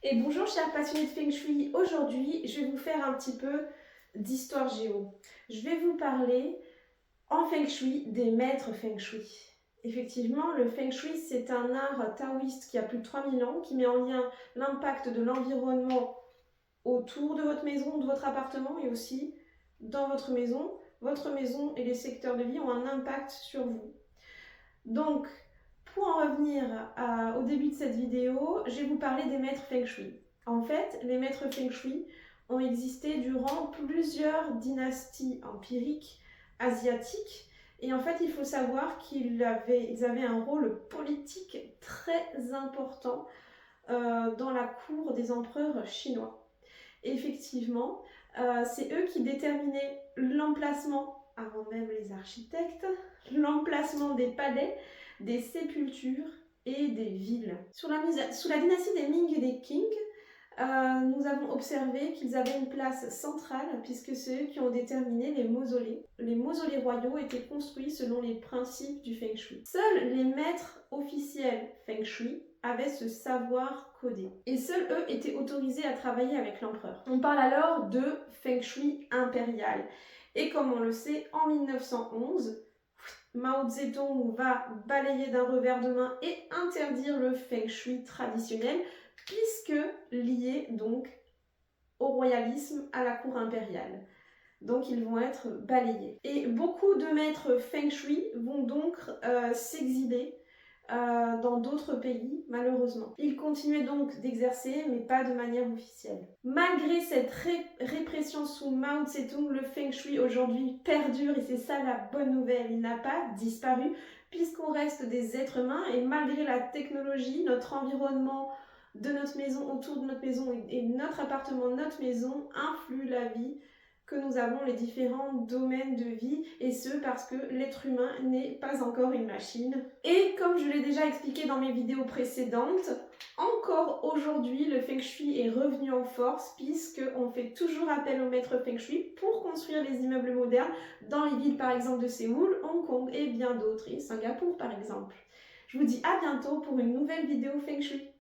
Et bonjour chers passionnés de Feng Shui, aujourd'hui je vais vous faire un petit peu d'histoire géo. Je vais vous parler en Feng Shui des maîtres Feng Shui. Effectivement, le Feng Shui c'est un art taoïste qui a plus de 3000 ans, qui met en lien l'impact de l'environnement autour de votre maison, de votre appartement et aussi dans votre maison. Votre maison et les secteurs de vie ont un impact sur vous. Donc, pour en revenir au début de cette vidéo, je vais vous parler des maîtres Feng Shui. En fait, les maîtres Feng Shui ont existé durant plusieurs dynasties empiriques asiatiques. Et en fait, il faut savoir qu'ils avaient un rôle politique très important dans la cour des empereurs chinois. Et effectivement, c'est eux qui déterminaient l'emplacement, avant même les architectes, l'emplacement des palais, des sépultures et des villes. Sous la dynastie des Ming et des Qing, nous avons observé qu'ils avaient une place centrale puisque c'est eux qui ont déterminé les mausolées. Les mausolées royaux étaient construits selon les principes du Feng Shui. Seuls les maîtres officiels Feng Shui avaient ce savoir codé. Et seuls eux étaient autorisés à travailler avec l'empereur. On parle alors de Feng Shui impérial. Et comme on le sait, en 1911, Mao Zedong va balayer d'un revers de main et interdire le Feng Shui traditionnel, puisque lié donc au royalisme, à la cour impériale. Donc ils vont être balayés. Et beaucoup de maîtres Feng Shui vont donc s'exiler dans d'autres pays, malheureusement. Ils continuaient donc d'exercer, mais pas de manière officielle. Malgré cette répression sous Mao Tse-tung, le Feng Shui aujourd'hui perdure, et c'est ça la bonne nouvelle, il n'a pas disparu, puisqu'on reste des êtres humains, et malgré la technologie, notre environnement de notre maison, autour de notre maison, et notre appartement, notre maison, influe la vie que nous avons, les différents domaines de vie, et ce parce que l'être humain n'est pas encore une machine. Et comme je l'ai déjà expliqué dans mes vidéos précédentes, encore aujourd'hui le Feng Shui est revenu en force puisqu'on fait toujours appel aux maîtres Feng Shui pour construire les immeubles modernes dans les villes par exemple de Séoul, Hong Kong et bien d'autres, et Singapour par exemple. Je vous dis à bientôt pour une nouvelle vidéo Feng Shui.